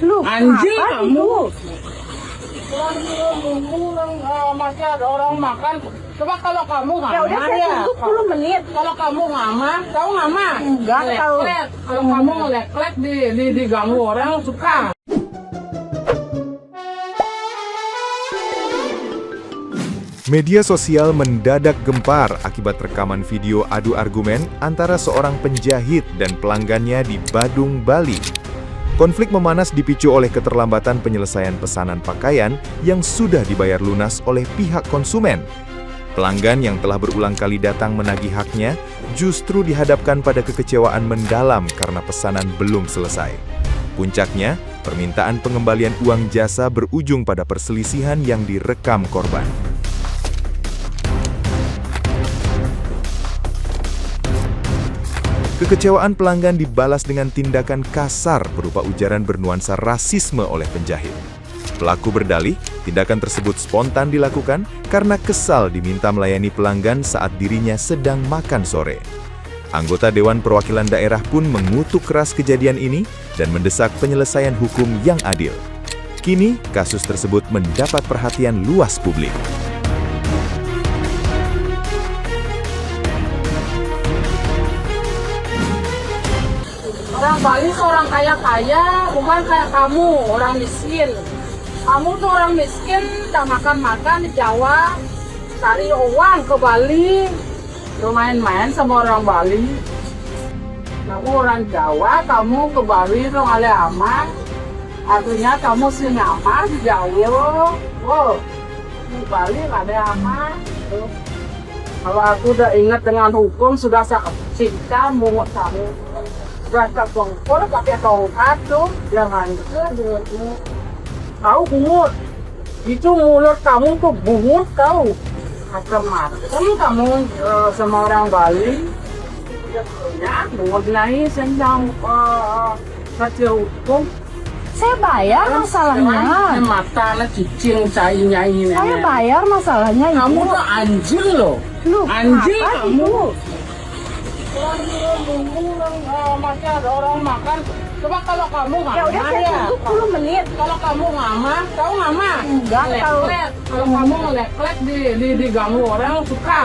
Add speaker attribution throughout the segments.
Speaker 1: Lu,
Speaker 2: Anjing
Speaker 1: apa
Speaker 2: kamu.
Speaker 1: itu?
Speaker 2: Masih ada orang makan. Coba kalau kamu
Speaker 1: Ya udah
Speaker 2: ngamah
Speaker 1: saya
Speaker 2: ya.
Speaker 1: tunggu 10 menit.
Speaker 2: Kalau kamu ngamah, tahu ngamah?
Speaker 1: Enggak tahu.
Speaker 2: Ngelek-lek. Kalau kamu ngelek-lek diganggu orang suka.
Speaker 3: Media sosial mendadak gempar akibat rekaman video adu argumen antara seorang penjahit dan pelanggannya di Badung, Bali. Konflik memanas dipicu oleh keterlambatan penyelesaian pesanan pakaian yang sudah dibayar lunas oleh pihak konsumen. Pelanggan yang telah berulang kali datang menagih haknya justru dihadapkan pada kekecewaan mendalam karena pesanan belum selesai. Puncaknya, permintaan pengembalian uang jasa berujung pada perselisihan yang direkam korban. Kekecewaan pelanggan dibalas dengan tindakan kasar berupa ujaran bernuansa rasisme oleh penjahit. Pelaku berdalih, tindakan tersebut spontan dilakukan karena kesal diminta melayani pelanggan saat dirinya sedang makan sore. Anggota Dewan Perwakilan Daerah pun mengutuk keras kejadian ini dan mendesak penyelesaian hukum yang adil. Kini, kasus tersebut mendapat perhatian luas publik.
Speaker 2: Orang Bali tuh orang kaya-kaya, bukan kayak kamu, orang miskin. Kamu tuh orang miskin, udah makan-makan di Jawa, cari uang ke Bali, lu main-main sama orang Bali. Kamu orang Jawa, kamu ke Bali dong ale aman. Artinya kamu sih nyaman di Jawa. Oh, di Bali gak ada aman. Tuh. Kalau aku udah ingat dengan hukum, sudah saya cinta mungut kamu. Rasa bongkol pakai tongkat tuh, jangan gitu. Tahu bungut, itu mulut kamu tuh bungut tahu. Macam-macam kamu sama orang Bali. Ya, bungut lagi sedang kacau hukum.
Speaker 1: Saya bayar masalahnya.
Speaker 2: Mata lah cicing cainya ini.
Speaker 1: Saya bayar masalahnya, Ibu.
Speaker 2: Kamu tuh anjing loh.
Speaker 1: Lu,
Speaker 2: Anjing
Speaker 1: apa
Speaker 2: kamu.
Speaker 1: itu?
Speaker 2: Masih ada orang makan. Coba kalau kamu ngamah
Speaker 1: Ya udah saya tunggu 10 menit.
Speaker 2: Kalau kamu ngamah, tahu ngamah?
Speaker 1: Enggak tahu.
Speaker 2: Ngelek-lek. Kalau kamu ngelek-lek diganggu orang suka.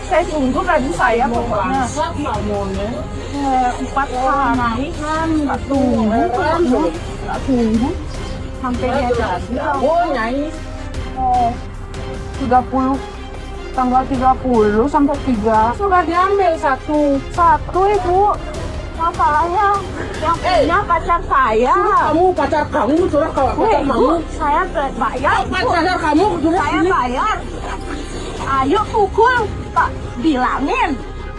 Speaker 1: Saya tunggu gaji saya
Speaker 2: Mau
Speaker 1: pokoknya.
Speaker 2: bangsat kamu nih.
Speaker 1: 4 hari kan nggak tunggu, nggak tunggu sampai dia jadi.
Speaker 2: Oh nyai.
Speaker 1: 30 tanggal 30 sampai 3.
Speaker 2: Sudah diambil satu.
Speaker 1: Ibu, masalahnya yang punya pacar saya.
Speaker 2: Kamu pacar kamu sudah kalau pacar
Speaker 1: Ibu,
Speaker 2: kamu.
Speaker 1: saya bayar, Bu.
Speaker 2: Pacar kamu sudah
Speaker 1: Saya
Speaker 2: sini.
Speaker 1: bayar. Ayo pukul, Pak, bilangin,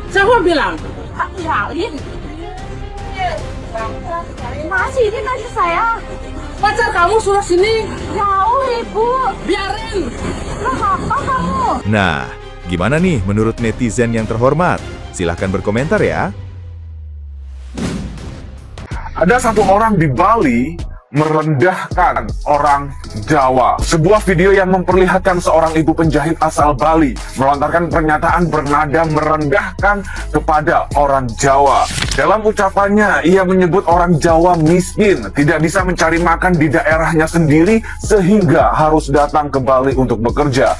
Speaker 2: Siapa bilang?
Speaker 1: Kak Iralin. Masih ini tadi saya
Speaker 2: Pacar kamu sudah sini.
Speaker 1: jauh, Ibu.
Speaker 2: Biarin.
Speaker 1: Lah apa kamu?
Speaker 3: Nah, gimana nih menurut netizen yang terhormat? Silahkan berkomentar ya.
Speaker 4: Ada satu orang di Bali merendahkan orang Jawa. Sebuah video yang memperlihatkan seorang ibu penjahit asal Bali melontarkan pernyataan bernada merendahkan kepada orang Jawa. Dalam ucapannya, ia menyebut orang Jawa miskin, tidak bisa mencari makan di daerahnya sendiri sehingga harus datang ke Bali untuk bekerja.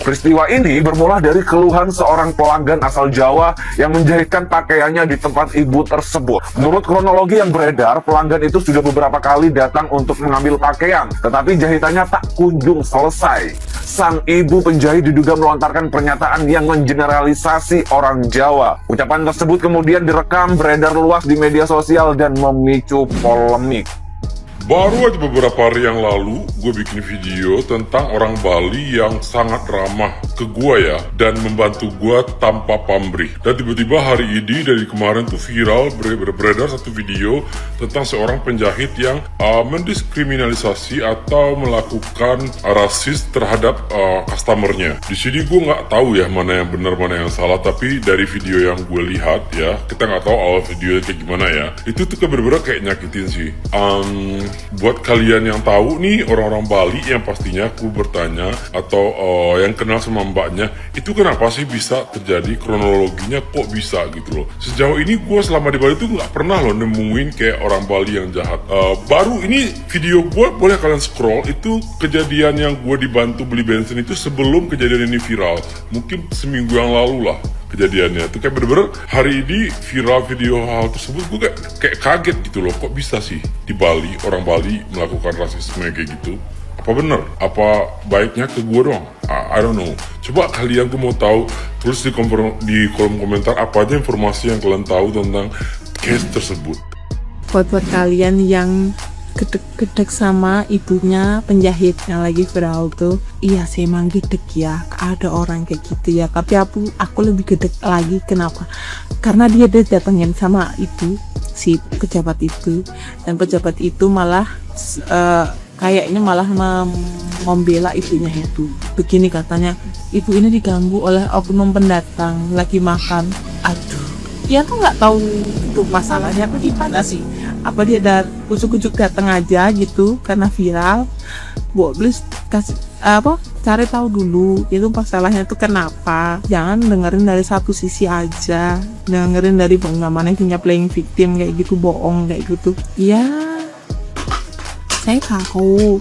Speaker 4: Peristiwa ini bermula dari keluhan seorang pelanggan asal Jawa yang menjahitkan pakaiannya di tempat ibu tersebut. Menurut kronologi yang beredar, pelanggan itu sudah beberapa kali datang untuk mengambil pakaian, tetapi jahitannya tak kunjung selesai. Sang ibu penjahit diduga melontarkan pernyataan yang mengeneralisasi orang Jawa. Ucapan tersebut kemudian direkam beredar luas di media sosial dan memicu polemik.
Speaker 5: Baru aja beberapa hari yang lalu, gue bikin video tentang orang Bali yang sangat ramah ke gue ya, dan membantu gue tanpa pamrih. Dan tiba-tiba hari ini, dari kemarin tuh viral, beredar satu video tentang seorang penjahit yang mendiskriminalisasi atau melakukan rasis terhadap customernya. Di sini gue nggak tahu ya mana yang benar, mana yang salah, tapi dari video yang gue lihat ya, kita nggak tahu awal videonya kayak gimana ya. Itu tuh bener-bener kayak nyakitin sih. buat kalian yang tahu nih, orang-orang Bali yang pastinya aku bertanya atau yang kenal sama mbaknya, itu kenapa sih bisa terjadi, kronologinya kok bisa gitu loh. Sejauh ini gue selama di Bali tuh nggak pernah loh nemuin kayak orang Bali yang jahat. Baru ini video gue, boleh kalian scroll, itu kejadian yang gue dibantu beli bensin itu sebelum kejadian ini viral. Mungkin seminggu yang lalu lah kejadiannya. Itu kayak bener-bener hari ini viral video hal tersebut. Gue kayak kaget gitu loh, kok bisa sih di Bali, orang Bali melakukan rasisme kayak gitu. Apa bener? Apa baiknya ke gue doang? I don't know. Coba kalian, gue mau tahu, tulis di kolom komentar apa aja informasi yang kalian tahu tentang case tersebut.
Speaker 1: Buat kalian yang gedek sama ibunya penjahit yang lagi viral tuh, iya sih emang gedek ya, ada orang kayak gitu ya. Tapi aku lebih gedek lagi, kenapa? Karena dia datengin sama ibu si pejabat itu, dan pejabat itu malah kayaknya malah membela ibunya itu. Begini katanya, ibu ini diganggu oleh oknum pendatang lagi makan. Aduh, dia tuh nggak tahu itu masalahnya gimana sih. Apa dia ujuk-ujuk datang aja gitu karena viral. Please kasih cari tahu dulu itu masalahnya tuh kenapa. Jangan dengerin dari satu sisi aja, dengerin dari namanya punya playing victim kayak gitu, bohong kayak gitu ya. Saya tahu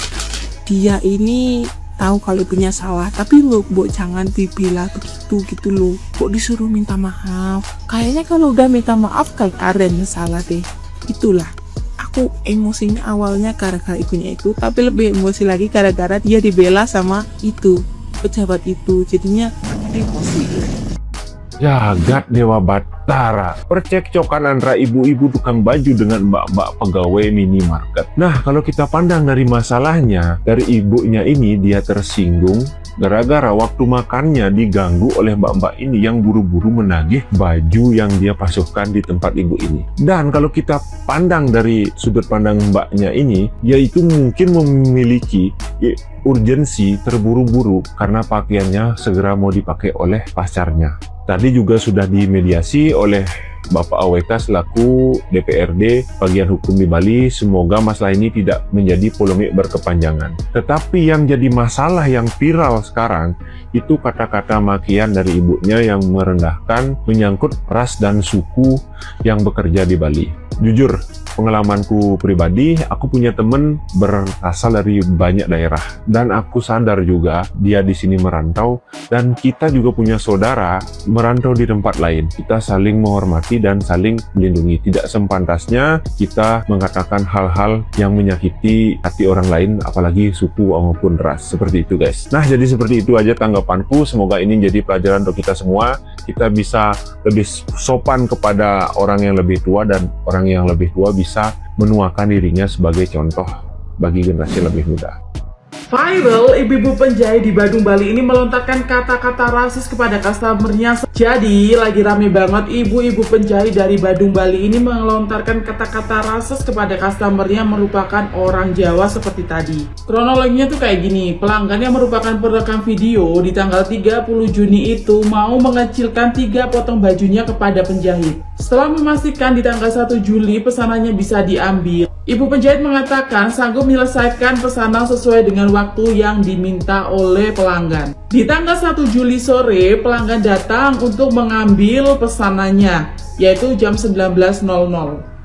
Speaker 1: dia ini tahu kalau punya salah, tapi lo jangan dibilang begitu gitu lo. Kok disuruh minta maaf? Kayaknya kalau udah minta maaf kan ada yang salah deh. Itulah, aku emosinya awalnya gara-gara ibunya itu, tapi lebih emosi lagi gara-gara dia dibela sama itu pejabat itu, jadinya emosi.
Speaker 4: Jagat Dewa Batara. Percekcokan antara ibu-ibu tukang baju dengan mbak-mbak pegawai minimarket. Nah, kalau kita pandang dari masalahnya, dari ibunya ini dia tersinggung gara-gara waktu makannya diganggu oleh mbak-mbak ini yang buru-buru menagih baju yang dia pasukkan di tempat ibu ini. Dan kalau kita pandang dari sudut pandang mbaknya ini, yaitu mungkin memiliki urgensi, terburu-buru karena pakaiannya segera mau dipakai oleh pacarnya. Tadi juga sudah dimediasi oleh Bapak AWK selaku DPRD bagian hukum di Bali. Semoga masalah ini tidak menjadi polemik berkepanjangan. Tetapi yang jadi masalah yang viral sekarang itu kata-kata makian dari ibunya yang merendahkan, menyangkut ras dan suku yang bekerja di Bali. Jujur, pengalamanku pribadi, aku punya temen berasal dari banyak daerah, dan aku sadar juga dia di sini merantau, dan kita juga punya saudara merantau di tempat lain. Kita saling menghormati dan saling melindungi. Tidak sepantasnya kita mengatakan hal-hal yang menyakiti hati orang lain, apalagi suku maupun ras. Seperti itu guys. Nah, jadi seperti itu aja tanggapanku. Semoga ini jadi pelajaran untuk kita semua. Kita bisa lebih sopan kepada orang yang lebih tua, dan orang yang lebih tua bisa menuakan dirinya sebagai contoh bagi generasi lebih muda.
Speaker 6: Viral, ibu-ibu penjahit di Badung, Bali ini melontarkan kata-kata rasis kepada customernya. Jadi, lagi rame banget ibu-ibu penjahit dari Badung, Bali ini melontarkan kata-kata rasis kepada customernya merupakan orang Jawa seperti tadi. Kronologinya tuh kayak gini, pelanggan yang merupakan perekam video di tanggal 30 Juni itu mau mengecilkan 3 potong bajunya kepada penjahit. Setelah memastikan di tanggal 1 Juli pesanannya bisa diambil, ibu penjahit mengatakan sanggup menyelesaikan pesanan sesuai dengan waktu yang diminta oleh pelanggan. Di tanggal 1 Juli sore, pelanggan datang untuk mengambil pesanannya, yaitu jam 19.00.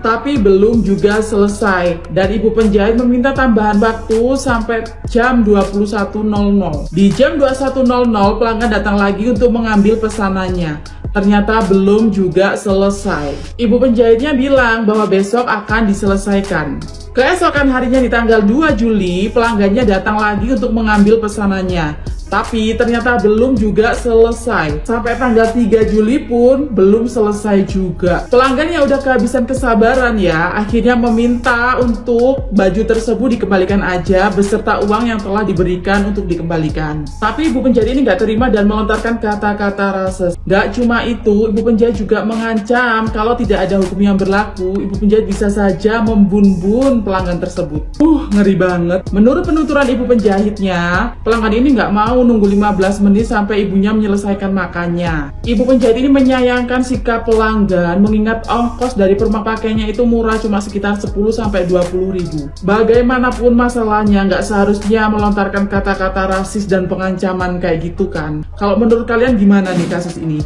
Speaker 6: Tapi belum juga selesai, dan ibu penjahit meminta tambahan waktu sampai jam 21.00. Di jam 21.00, pelanggan datang lagi untuk mengambil pesanannya. Ternyata belum juga selesai. Ibu penjahitnya bilang bahwa besok akan diselesaikan. Keesokan harinya di tanggal 2 Juli, pelanggannya datang lagi untuk mengambil pesanannya. Tapi ternyata belum juga selesai. Sampai tanggal 3 Juli pun belum selesai juga. Pelanggan yang udah kehabisan kesabaran ya, akhirnya meminta untuk baju tersebut dikembalikan aja beserta uang yang telah diberikan untuk dikembalikan. Tapi ibu penjahit ini nggak terima dan melontarkan kata-kata rasis. Gak cuma itu, ibu penjahit juga mengancam kalau tidak ada hukum yang berlaku, ibu penjahit bisa saja membun-bun pelanggan tersebut. Ngeri banget. Menurut penuturan ibu penjahitnya, pelanggan ini nggak mau menunggu 15 menit sampai ibunya menyelesaikan makannya. Ibu penjahit ini menyayangkan sikap pelanggan mengingat ongkos dari pemakaiannya itu murah, cuma sekitar 10-20 ribu. Bagaimanapun masalahnya, nggak seharusnya melontarkan kata-kata rasis dan pengancaman kayak gitu kan. Kalau menurut kalian gimana nih kasus ini?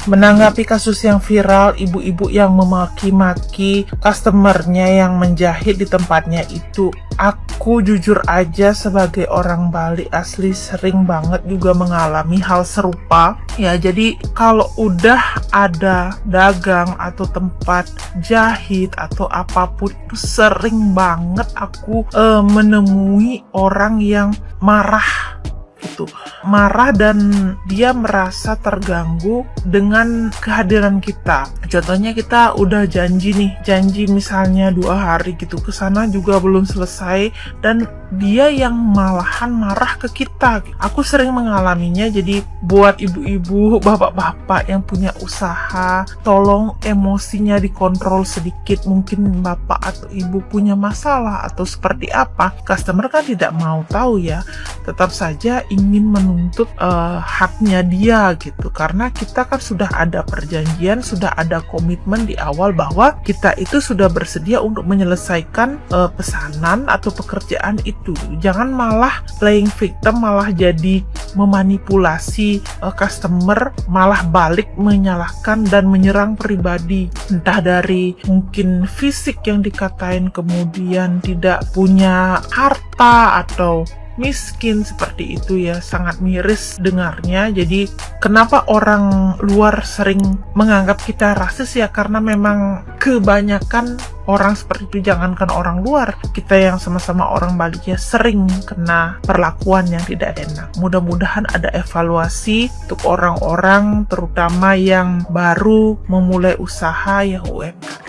Speaker 1: Menanggapi kasus yang viral, ibu-ibu yang memaki-maki customernya yang menjahit di tempatnya itu, aku jujur aja sebagai orang Bali asli sering banget juga mengalami hal serupa. Ya, jadi kalau udah ada dagang atau tempat jahit atau apapun itu sering banget aku menemui orang yang marah. Marah dan dia merasa terganggu dengan kehadiran kita. Contohnya kita udah janji misalnya 2 hari gitu, kesana juga belum selesai dan dia yang malahan marah ke kita. Aku sering mengalaminya, jadi buat ibu-ibu, bapak-bapak yang punya usaha, tolong emosinya dikontrol sedikit. Mungkin bapak atau ibu punya masalah atau seperti apa, customer kan tidak mau tahu ya, tetap saja ingin menuntut haknya dia gitu, karena kita kan sudah ada perjanjian, sudah ada komitmen di awal bahwa kita itu sudah bersedia untuk menyelesaikan pesanan atau pekerjaan itu. Jangan malah playing victim, malah jadi memanipulasi customer, malah balik menyalahkan dan menyerang pribadi, entah dari mungkin fisik yang dikatain, kemudian tidak punya harta atau miskin, seperti itu ya. Sangat miris dengarnya. Jadi kenapa orang luar sering menganggap kita rasis ya, karena memang kebanyakan orang seperti itu. Jangankan orang luar, kita yang sama-sama orang Bali ya sering kena perlakuan yang tidak enak. Mudah-mudahan ada evaluasi untuk orang-orang terutama yang baru memulai usaha ya UMKM.